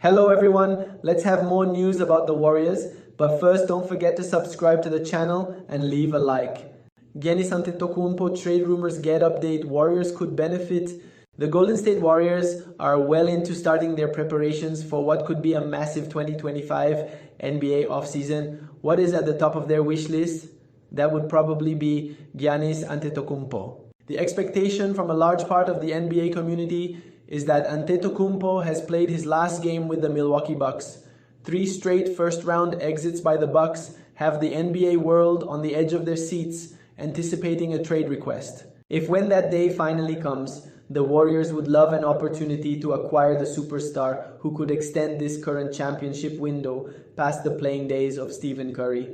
Hello everyone, let's have more news about the Warriors, but first don't forget to subscribe to the channel and leave a like. Giannis Antetokounmpo trade rumors get update, Warriors could benefit. The Golden State Warriors are well into starting their preparations for what could be a massive 2025 NBA offseason. What is at the top of their wish list? That would probably be Giannis Antetokounmpo. The expectation from a large part of the NBA community is that Antetokounmpo has played his last game with the Milwaukee Bucks. 3 straight first-round exits by the Bucks have the NBA world on the edge of their seats, anticipating a trade request. If when that day finally comes, the Warriors would love an opportunity to acquire the superstar who could extend this current championship window past the playing days of Stephen Curry.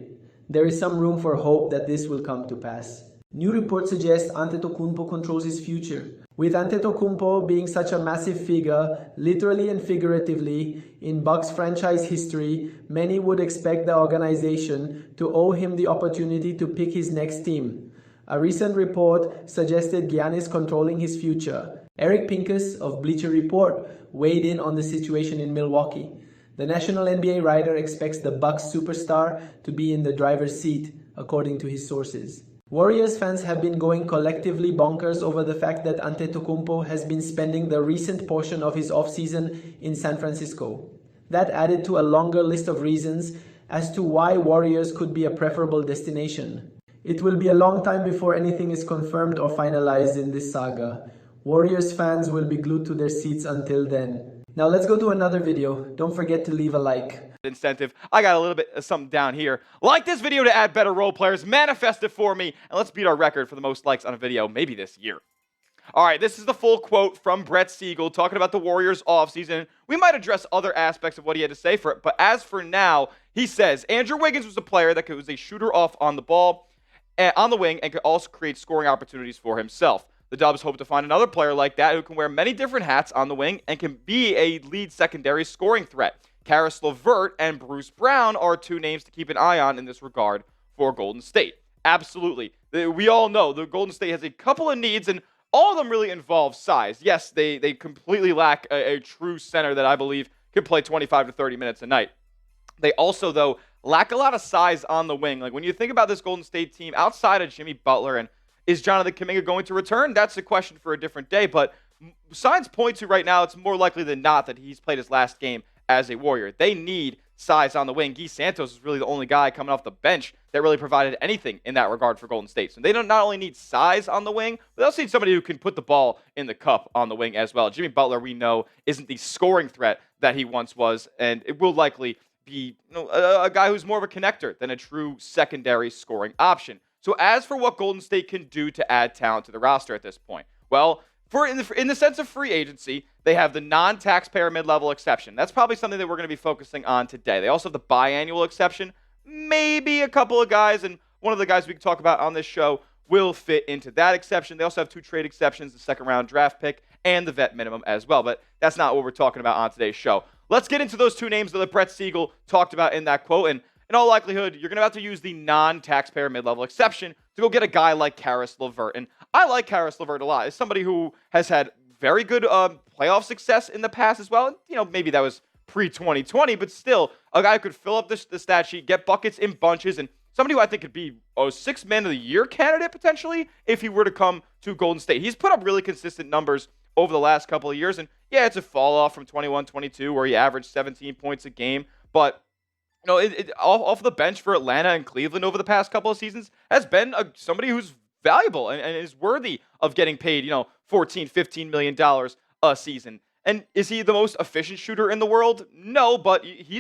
There is some room for hope that this will come to pass. New reports suggest Antetokounmpo controls his future. With Antetokounmpo being such a massive figure, literally and figuratively, in Bucks franchise history, many would expect the organization to owe him the opportunity to pick his next team. A recent report suggested Giannis controlling his future. Eric Pincus of Bleacher Report weighed in on the situation in Milwaukee. The national NBA writer expects the Bucks superstar to be in the driver's seat, according to his sources. Warriors fans have been going collectively bonkers over the fact that Antetokounmpo has been spending the recent portion of his offseason in San Francisco. That added to a longer list of reasons as to why Warriors could be a preferable destination. It will be a long time before anything is confirmed or finalized in this saga. Warriors fans will be glued to their seats until then. Now let's go to another video. Don't forget to leave a like. Incentive. I got a little bit of something down here. Like this video to add better role players. Manifest it for me. And let's beat our record for the most likes on a video maybe this year. All right, this is the full quote from Brett Siegel talking about the Warriors offseason. We might address other aspects of what he had to say for it, but as for now, he says, Andrew Wiggins was a player that was a shooter off on the ball, on the wing, and could also create scoring opportunities for himself. The Dubs hope to find another player like that who can wear many different hats on the wing and can be a lead secondary scoring threat. Carris Levert and Bruce Brown are 2 names to keep an eye on in this regard for Golden State. Absolutely. We all know the Golden State has a couple of needs, and all of them really involve size. Yes, they completely lack a true center that I believe can play 25 to 30 minutes a night. They also, though, lack a lot of size on the wing. Like when you think about this Golden State team, outside of Jimmy Butler, and is Jonathan Kuminga going to return? That's a question for a different day, but signs point to right now it's more likely than not that he's played his last game as a Warrior. They need size on the wing. Guy Santos is really the only guy coming off the bench that really provided anything in that regard for Golden State. So they don't not only need size on the wing, but they also need somebody who can put the ball in the cup on the wing as well. Jimmy Butler, we know, isn't the scoring threat that he once was, and it will likely be a guy who's more of a connector than a true secondary scoring option. So as for what Golden State can do to add talent to the roster at this point, well, in the sense of free agency, they have the non-taxpayer mid-level exception. That's probably something that we're going to be focusing on today. They also have the biannual exception. Maybe a couple of guys, and one of the guys we can talk about on this show will fit into that exception. They also have 2 trade exceptions, the second-round draft pick and the vet minimum as well. But that's not what we're talking about on today's show. Let's get into those 2 names that Brett Siegel talked about in that quote. And in all likelihood, you're going to have to use the non-taxpayer mid-level exception to go get a guy like Carris Levert. And I like Carris Levert a lot. As somebody who has had very good playoff success in the past as well. Maybe that was pre-2020, but still, a guy who could fill up the stat sheet, get buckets in bunches, and somebody who I think could be a 6th man of the year candidate potentially if he were to come to Golden State. He's put up really consistent numbers over the last couple of years, and yeah, it's a fall off from 21-22 where he averaged 17 points a game, but off the bench for Atlanta and Cleveland over the past couple of seasons has been somebody who's valuable and is worthy of getting paid, $14, $15 million a season. And is he the most efficient shooter in the world? No, but he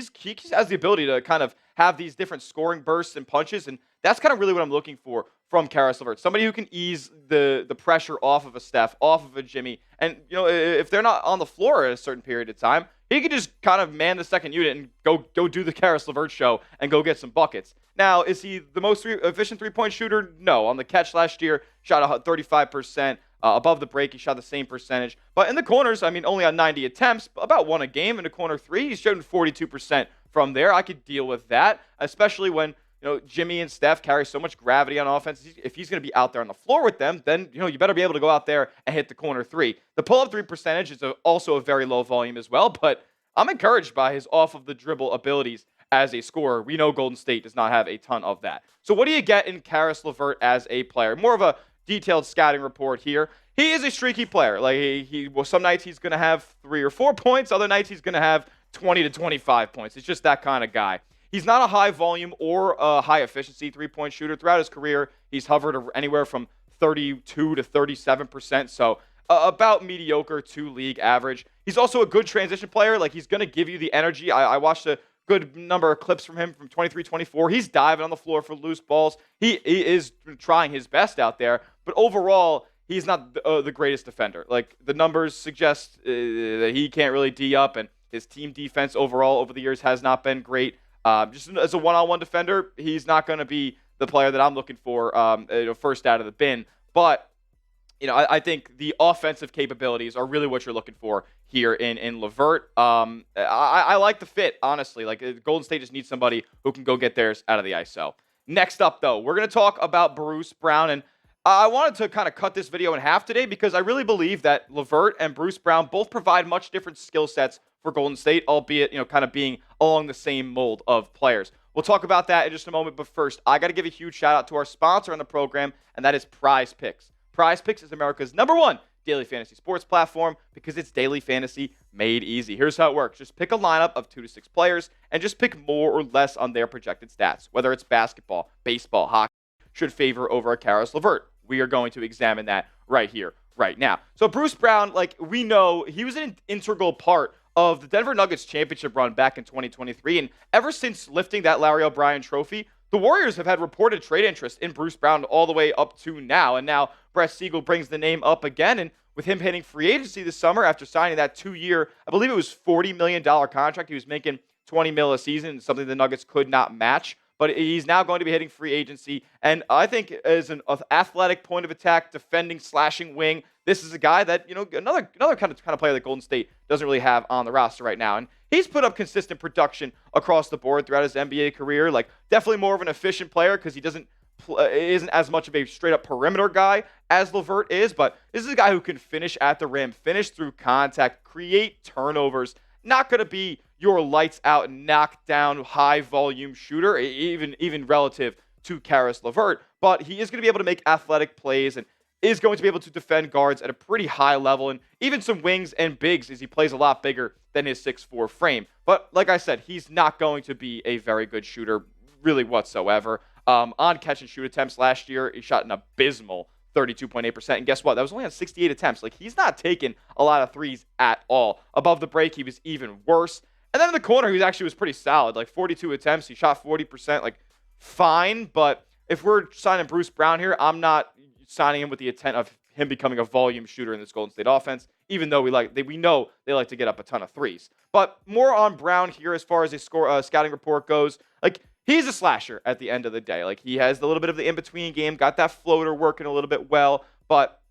has the ability to kind of have these different scoring bursts and punches, and that's kind of really what I'm looking for from Carris Levert. Somebody who can ease the pressure off of a Steph, off of a Jimmy, and if they're not on the floor at a certain period of time, he could just kind of man the second unit and go do the Carris Levert show and go get some buckets. Now, is he the most efficient three-point shooter? No. On the catch last year, shot 35%. Above the break, he shot the same percentage. But in the corners, only on 90 attempts, about 1 a game in the corner 3. He's shooting 42% from there. I could deal with that, especially when Jimmy and Steph carry so much gravity on offense. If he's going to be out there on the floor with them, then you better be able to go out there and hit the corner 3. The pull-up 3 percentage is also a very low volume as well, but I'm encouraged by his off of the dribble abilities as a scorer. We know Golden State does not have a ton of that. So what do you get in Carris Levert as a player? More of a detailed scouting report here. He is a streaky player. Like well, some nights he's going to have 3 or 4 points. Other nights he's going to have 20 to 25 points. It's just that kind of guy. He's not a high volume or a high efficiency three-point shooter. Throughout his career, he's hovered anywhere from 32 to 37%. So about mediocre to league average. He's also a good transition player. Like, he's going to give you the energy. I watched a good number of clips from him from 23-24. He's diving on the floor for loose balls. He is trying his best out there. But overall, he's not the greatest defender. Like, the numbers suggest that he can't really D up, and his team defense overall over the years has not been great. Just as a one-on-one defender, he's not going to be the player that I'm looking for first out of the bin. But I think the offensive capabilities are really what you're looking for here in Levert. I like the fit, honestly. Like, Golden State just needs somebody who can go get theirs out of the ISO. Next up, though, we're going to talk about Bruce Brown. And I wanted to kind of cut this video in half today because I really believe that Levert and Bruce Brown both provide much different skill sets for Golden State, albeit, kind of being along the same mold of players. We'll talk about that in just a moment, but first, I got to give a huge shout out to our sponsor on the program, and that is Prize Picks. Prize Picks is America's #1 daily fantasy sports platform because it's daily fantasy made easy. Here's how it works. Just pick a lineup of 2 to 6 players and just pick more or less on their projected stats. Whether it's basketball, baseball, hockey, should favor over a Carris Levert. We are going to examine that right here, right now. So Bruce Brown, like, we know he was an integral part of the Denver Nuggets championship run back in 2023. And ever since lifting that Larry O'Brien trophy, the Warriors have had reported trade interest in Bruce Brown all the way up to now. And now Brett Siegel brings the name up again. And with him hitting free agency this summer after signing that 2-year, I believe it was $40 million contract, he was making $20 million a season, something the Nuggets could not match. But he's now going to be hitting free agency. And I think as an athletic point of attack, defending, slashing wing, this is a guy that, another kind of player that Golden State doesn't really have on the roster right now. And he's put up consistent production across the board throughout his NBA career. Like, definitely more of an efficient player because he isn't as much of a straight-up perimeter guy as Levert is. But this is a guy who can finish at the rim, finish through contact, create turnovers. Not going to be your lights-out, knock-down, high-volume shooter, even relative to Carris Levert. But he is going to be able to make athletic plays and is going to be able to defend guards at a pretty high level, and even some wings and bigs as he plays a lot bigger than his 6'4 frame. But like I said, he's not going to be a very good shooter really whatsoever. On catch-and-shoot attempts last year, he shot an abysmal 32.8%. And guess what? That was only on 68 attempts. Like, he's not taking a lot of threes at all. Above the break, he was even worse. And then in the corner, he was pretty solid. Like, 42 attempts. He shot 40%. Like, fine. But if we're signing Bruce Brown here, I'm not signing him with the intent of him becoming a volume shooter in this Golden State offense, even though we know they like to get up a ton of threes. But more on Brown here as far as his scouting report goes. Like, he's a slasher at the end of the day. Like, he has a little bit of the in-between game, got that floater working a little bit well. But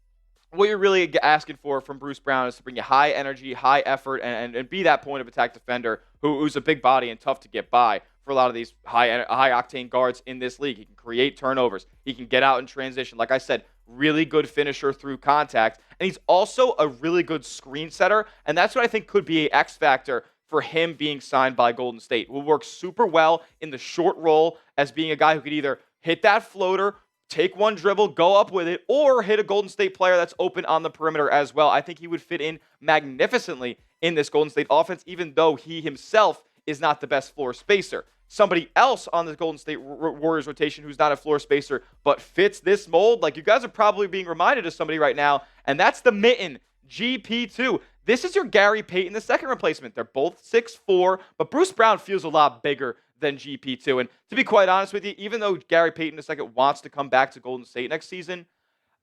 what you're really asking for from Bruce Brown is to bring you high energy, high effort, and be that point of attack defender who's a big body and tough to get by for a lot of these high-octane guards in this league. He can create turnovers. He can get out in transition. Like I said, really good finisher through contact. And he's also a really good screen setter. And that's what I think could be an X factor for him being signed by Golden State. Will work super well in the short roll as being a guy who could either hit that floater, take one dribble, go up with it, or hit a Golden State player that's open on the perimeter as well. I think he would fit in magnificently in this Golden State offense, even though he himself is not the best floor spacer. Somebody else on the Golden State Warriors rotation who's not a floor spacer but fits this mold, like, you guys are probably being reminded of somebody right now, and that's the Mitten, GP2. This is your Gary Payton, the second replacement. They're both 6'4", but Bruce Brown feels a lot bigger than GP2. And to be quite honest with you, even though Gary Payton II wants to come back to Golden State next season,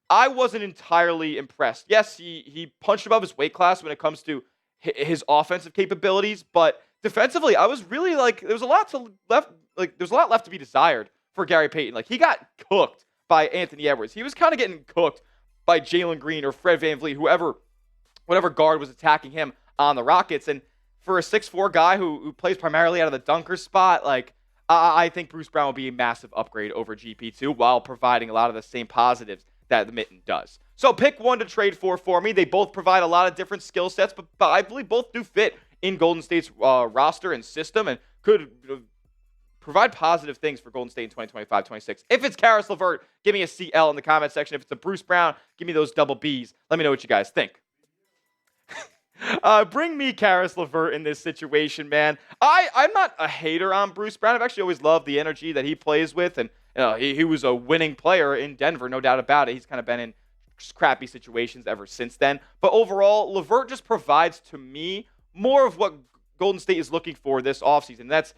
I wasn't entirely impressed. Yes, he punched above his weight class when it comes to his offensive capabilities, but defensively, I was really there's a lot left to be desired for Gary Payton. Like, he got cooked by Anthony Edwards. He was kind of getting cooked by Jalen Green or Fred VanVleet, whatever guard was attacking him on the Rockets. And for a 6'4" guy who plays primarily out of the dunker spot, like, I think Bruce Brown will be a massive upgrade over GP2 while providing a lot of the same positives that the Mitten does. So pick one to trade for me. They both provide a lot of different skill sets, but I believe both do fit in Golden State's roster and system, and could provide positive things for Golden State in 2025-26. If it's Carris Levert, give me a CL in the comment section. If it's a Bruce Brown, give me those double Bs. Let me know what you guys think. Bring me Carris Levert in this situation, man. I'm not a hater on Bruce Brown. I've actually always loved the energy that he plays with, and he was a winning player in Denver, no doubt about it. He's kind of been in crappy situations ever since then. But overall, Levert just provides to me more of what Golden State is looking for this offseason. That's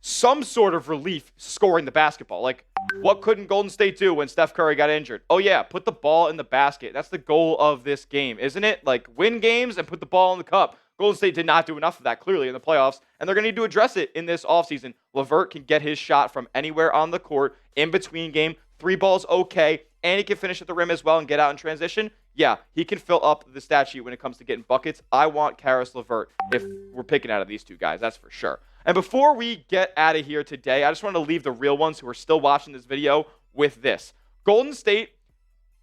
some sort of relief scoring the basketball. Like, what couldn't Golden State do when Steph Curry got injured? Oh, yeah, put the ball in the basket. That's the goal of this game, isn't it? Like, win games and put the ball in the cup. Golden State did not do enough of that, clearly, in the playoffs, and they're going to need to address it in this offseason. Levert can get his shot from anywhere on the court, in between game. 3 balls, okay, and he can finish at the rim as well and get out in transition. Yeah, he can fill up the stat sheet when it comes to getting buckets. I want Carris Levert if we're picking out of these two guys, that's for sure. And before we get out of here today, I just want to leave the real ones who are still watching this video with this. Golden State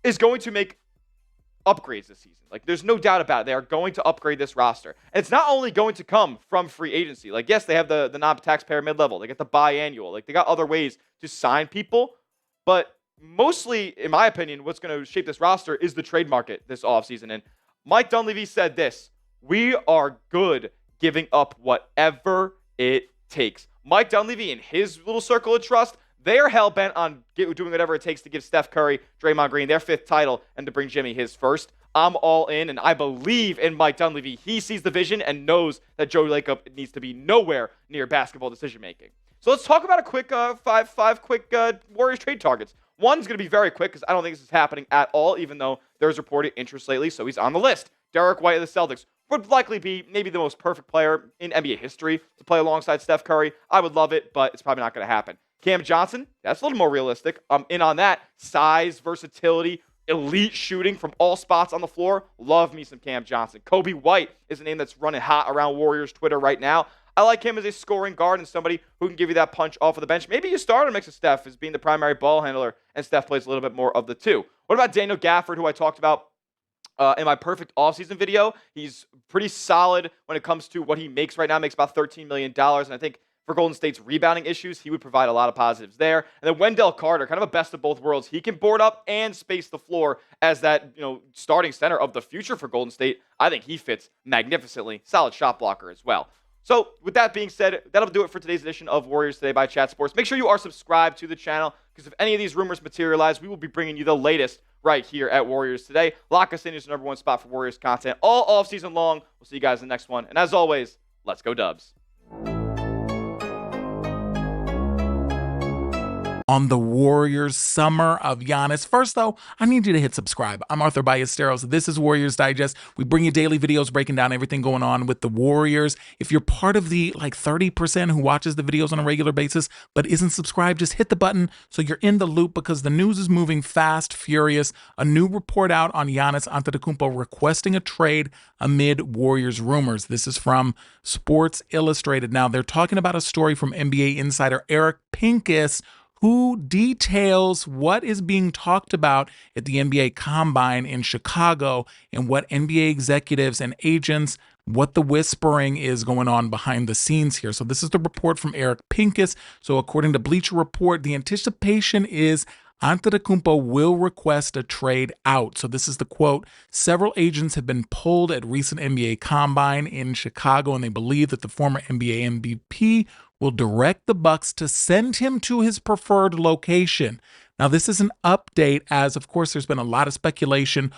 is going to make upgrades this season. Like, there's no doubt about it. They are going to upgrade this roster. And it's not only going to come from free agency. Like, yes, they have the non-taxpayer mid-level. They get the biannual. Like, they got other ways to sign people. But mostly, in my opinion, what's going to shape this roster is the trade market this offseason. And Mike Dunleavy said this: we are good giving up whatever it takes. Mike Dunleavy and his little circle of trust, they're hell-bent on doing whatever it takes to give Steph Curry, Draymond Green their 5th title and to bring Jimmy his 1st. I'm all in, and I believe in Mike Dunleavy. He sees the vision and knows that Joe Lacob needs to be nowhere near basketball decision-making. So let's talk about a quick five quick Warriors trade targets. One's going to be very quick because I don't think this is happening at all, even though there's reported interest lately, so he's on the list. Derek White of the Celtics would likely be maybe the most perfect player in NBA history to play alongside Steph Curry. I would love it, but it's probably not going to happen. Cam Johnson, that's a little more realistic. I'm in on that. Size, versatility, elite shooting from all spots on the floor. Love me some Cam Johnson. Kobe White is a name that's running hot around Warriors Twitter right now. I like him as a scoring guard and somebody who can give you that punch off of the bench. Maybe you start a mix of Steph as being the primary ball handler, and Steph plays a little bit more of the two. What about Daniel Gafford, who I talked about in my perfect offseason video? He's pretty solid when it comes to what he makes right now. Makes about $13 million, and I think for Golden State's rebounding issues, he would provide a lot of positives there. And then Wendell Carter, kind of a best of both worlds. He can board up and space the floor as that, starting center of the future for Golden State. I think he fits magnificently. Solid shot blocker as well. So with that being said, that'll do it for today's edition of Warriors Today by Chat Sports. Make sure you are subscribed to the channel, because if any of these rumors materialize, we will be bringing you the latest right here at Warriors Today. Lock us in as your #1 spot for Warriors content all offseason long. We'll see you guys in the next one. And as always, let's go Dubs. On the Warriors summer of Giannis. First, though, I need you to hit subscribe. I'm Arthur Ballesteros. This is Warriors Digest. We bring you daily videos breaking down everything going on with the Warriors. If you're part of the 30% who watches the videos on a regular basis but isn't subscribed, just hit the button so you're in the loop, because the news is moving fast, furious. A new report out on Giannis Antetokounmpo requesting a trade amid Warriors rumors. This is from Sports Illustrated. Now, they're talking about a story from NBA insider Eric Pincus, who details what is being talked about at the NBA Combine in Chicago and what NBA executives and agents, what the whispering is going on behind the scenes here. So this is the report from Eric Pincus. So according to Bleacher Report, the anticipation is Antetokounmpo will request a trade out. So this is the quote: several agents have been pulled at recent NBA Combine in Chicago, and they believe that the former NBA MVP will direct the Bucks to send him to his preferred location. Now, this is an update, as of course there's been a lot of speculation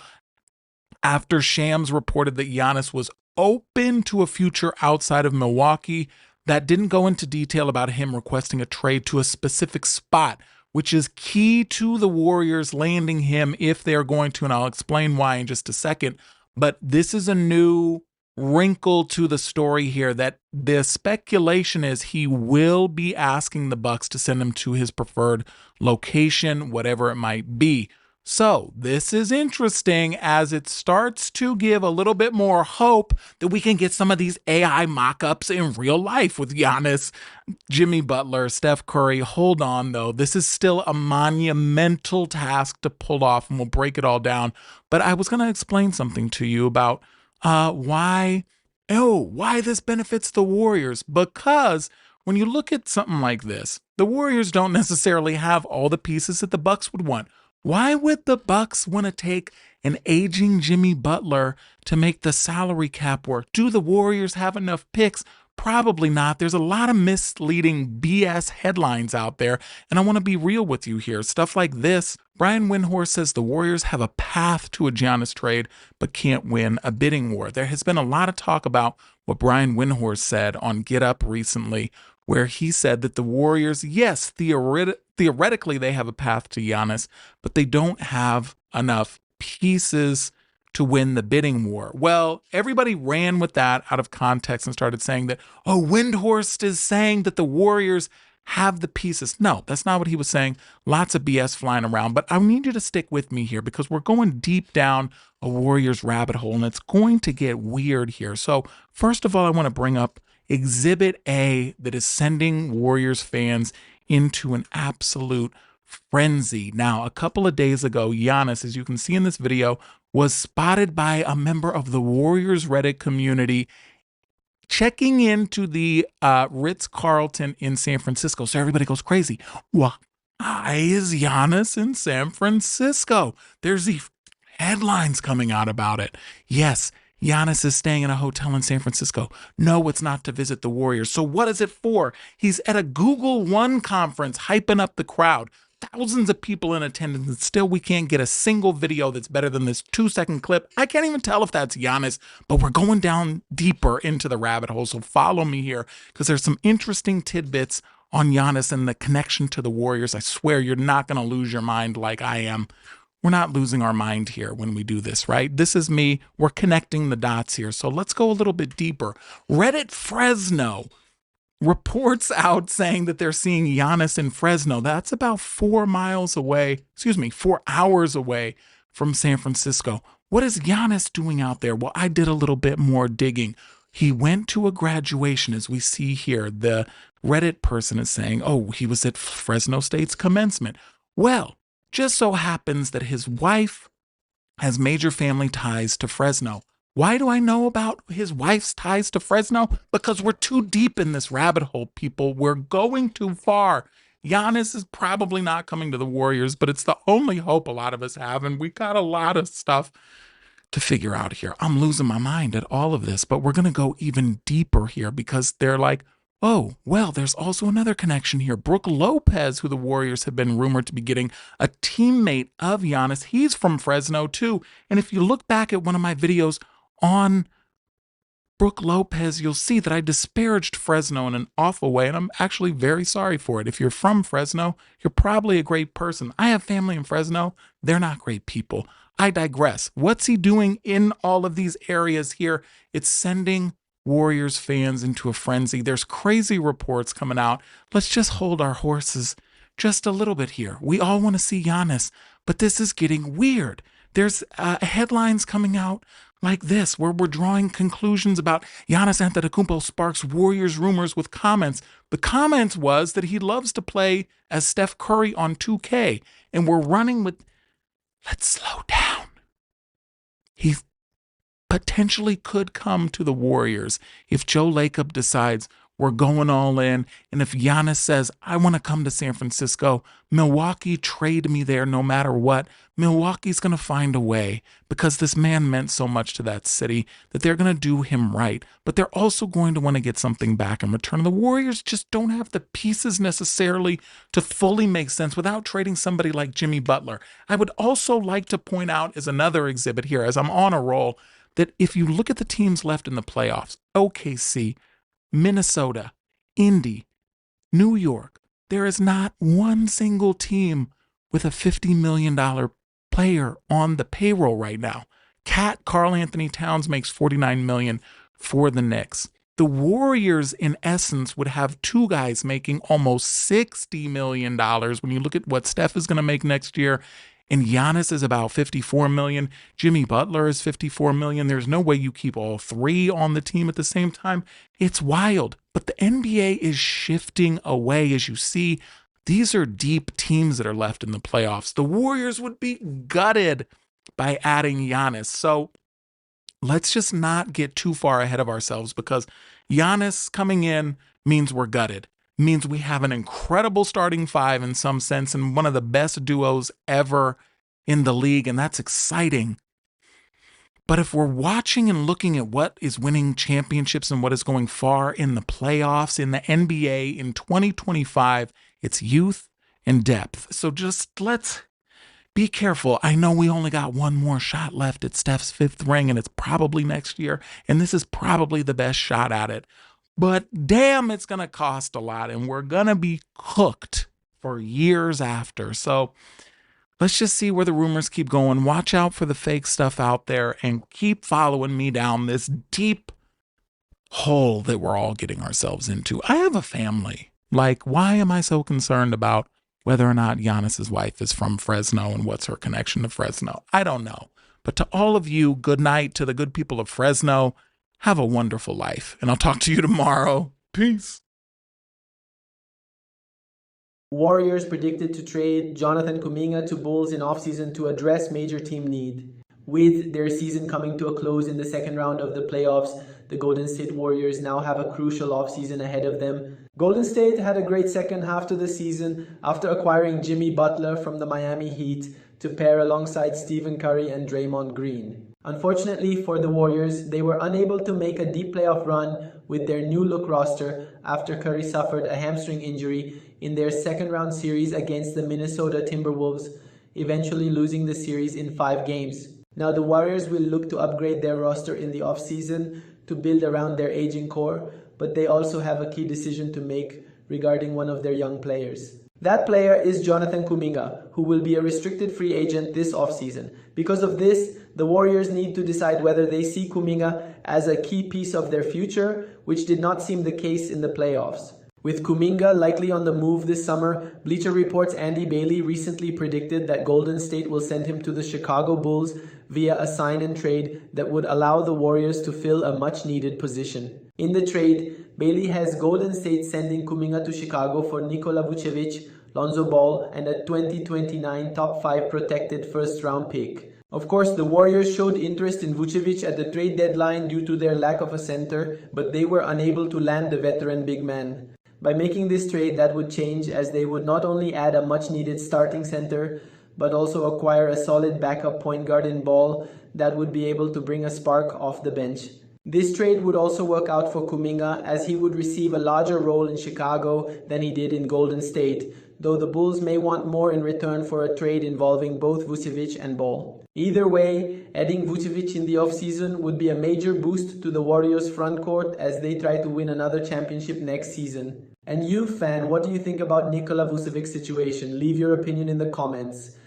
after Shams reported that Giannis was open to a future outside of Milwaukee. That didn't go into detail about him requesting a trade to a specific spot, which is key to the Warriors landing him if they're going to, and I'll explain why in just a second. But this is a new wrinkle to the story here, that the speculation is he will be asking the Bucks to send him to his preferred location, whatever it might be. So this is interesting, as it starts to give a little bit more hope that we can get some of these AI mock-ups in real life with Giannis, Jimmy Butler, Steph Curry. Hold on, though. This is still a monumental task to pull off, and we'll break it all down. But I was going to explain something to you about why Oh, why this benefits the Warriors? Because when you look at something like this, the Warriors don't necessarily have all the pieces that the Bucks would want. Why would the Bucks want to take an aging Jimmy Butler to make the salary cap work? Do the Warriors have enough picks? Probably not. There's a lot of misleading BS headlines out there, and I want to be real with you here. Stuff like this. Brian Windhorst says the Warriors have a path to a Giannis trade, but can't win a bidding war. There has been a lot of talk about what Brian Windhorst said on Get Up recently, where he said that the Warriors, yes, theoretically they have a path to Giannis, but they don't have enough pieces to win the bidding war. Well, everybody ran with that out of context and started saying that, oh, Windhorst is saying that the Warriors have the pieces. No, that's not what he was saying. Lots of BS flying around, but I need you to stick with me here because we're going deep down a Warriors rabbit hole and it's going to get weird here. So first of all, I want to bring up Exhibit A that is sending Warriors fans into an absolute frenzy. Now, a couple of days ago, Giannis, as you can see in this video, was spotted by a member of the Warriors Reddit community checking into the Ritz-Carlton in San Francisco. So everybody goes crazy. Why is Giannis in San Francisco? There's these headlines coming out about it. Yes, Giannis is staying in a hotel in San Francisco. No, it's not to visit the Warriors. So what is it for? He's at a Google One conference hyping up the crowd. Thousands of people in attendance, and still we can't get a single video that's better than this 2-second clip. I can't even tell if that's Giannis, but we're going down deeper into the rabbit hole, so follow me here because there's some interesting tidbits on Giannis and the connection to the Warriors. I swear you're not going to lose your mind like I am. We're not losing our mind here when we do this, right? This is me. We're connecting the dots here, so let's go a little bit deeper. Reddit Fresno reports out saying that they're seeing Giannis in Fresno. That's about 4 hours away from San Francisco. What is Giannis doing out there? Well, I did a little bit more digging. He went to a graduation, as we see here. The Reddit person is saying, oh, he was at Fresno State's commencement. Well, just so happens that his wife has major family ties to Fresno. Why do I know about his wife's ties to Fresno? Because we're too deep in this rabbit hole, people. We're going too far. Giannis is probably not coming to the Warriors, but it's the only hope a lot of us have, and we got a lot of stuff to figure out here. I'm losing my mind at all of this, but we're going to go even deeper here because they're like, oh, well, there's also another connection here. Brook Lopez, who the Warriors have been rumored to be getting, a teammate of Giannis. He's from Fresno, too. And if you look back at one of my videos on Brook Lopez, you'll see that I disparaged Fresno in an awful way, and I'm actually very sorry for it. If you're from Fresno, you're probably a great person. I have family in Fresno. They're not great people. I digress. What's he doing in all of these areas here? It's sending Warriors fans into a frenzy. There's crazy reports coming out. Let's just hold our horses just a little bit here. We all want to see Giannis, but this is getting weird. There's headlines coming out like this, where we're drawing conclusions about Giannis Antetokounmpo sparks Warriors rumors with comments. The comments was that he loves to play as Steph Curry on 2K, and we're running with, let's slow down. He potentially could come to the Warriors if Joe Lacob decides we're going all in, and if Giannis says, I want to come to San Francisco, Milwaukee, trade me there no matter what, Milwaukee's going to find a way because this man meant so much to that city that they're going to do him right, but they're also going to want to get something back in return. The Warriors just don't have the pieces necessarily to fully make sense without trading somebody like Jimmy Butler. I would also like to point out as another exhibit here, as I'm on a roll, that if you look at the teams left in the playoffs, OKC, Minnesota, Indy, New York, there is not one single team with a $50 million player on the payroll right now. Karl Anthony Towns makes $49 million for the Knicks. The Warriors, in essence, would have two guys making almost $60 million when you look at what Steph is going to make next year. And Giannis is about $54 million. Jimmy Butler is $54 million. There's no way you keep all three on the team at the same time. It's wild. But the NBA is shifting away, as you see. These are deep teams that are left in the playoffs. The Warriors would be gutted by adding Giannis. So let's just not get too far ahead of ourselves, because Giannis coming in means we're gutted, means we have an incredible starting five in some sense and one of the best duos ever in the league, and that's exciting. But if we're watching and looking at what is winning championships and what is going far in the playoffs, in the NBA in 2025, it's youth and depth. So just let's be careful. I know we only got one more shot left at Steph's 5th ring, and it's probably next year, and this is probably the best shot at it. But damn, it's going to cost a lot, and we're going to be cooked for years after. So let's just see where the rumors keep going. Watch out for the fake stuff out there and keep following me down this deep hole that we're all getting ourselves into. I have a family. Like, why am I so concerned about whether or not Giannis's wife is from Fresno and what's her connection to Fresno? I don't know. But to all of you, good night. To the good people of Fresno, have a wonderful life. And I'll talk to you tomorrow. Peace. Warriors predicted to trade Jonathan Kuminga to Bulls in offseason to address major team need. With their season coming to a close in the second round of the playoffs, the Golden State Warriors now have a crucial offseason ahead of them. Golden State had a great second half to the season after acquiring Jimmy Butler from the Miami Heat to pair alongside Stephen Curry and Draymond Green. Unfortunately for the Warriors, they were unable to make a deep playoff run with their new look roster after Curry suffered a hamstring injury in their second round series against the Minnesota Timberwolves, eventually losing the series in 5 games. Now the Warriors will look to upgrade their roster in the offseason to build around their aging core, but they also have a key decision to make regarding one of their young players. That player is Jonathan Kuminga, who will be a restricted free agent this offseason. Because of this, the Warriors need to decide whether they see Kuminga as a key piece of their future, which did not seem the case in the playoffs. With Kuminga likely on the move this summer, Bleacher Report's Andy Bailey recently predicted that Golden State will send him to the Chicago Bulls via a sign and trade that would allow the Warriors to fill a much-needed position. In the trade, Bailey has Golden State sending Kuminga to Chicago for Nikola Vucevic, Lonzo Ball, and a 2029 top 5 protected first-round pick. Of course, the Warriors showed interest in Vucevic at the trade deadline due to their lack of a center, but they were unable to land the veteran big man. By making this trade, that would change, as they would not only add a much-needed starting center, but also acquire a solid backup point guard in Ball that would be able to bring a spark off the bench. This trade would also work out for Kuminga, as he would receive a larger role in Chicago than he did in Golden State, though the Bulls may want more in return for a trade involving both Vucevic and Ball. Either way, adding Vucevic in the offseason would be a major boost to the Warriors' frontcourt as they try to win another championship next season. And you, fan, what do you think about Nikola Vucevic's situation? Leave your opinion in the comments.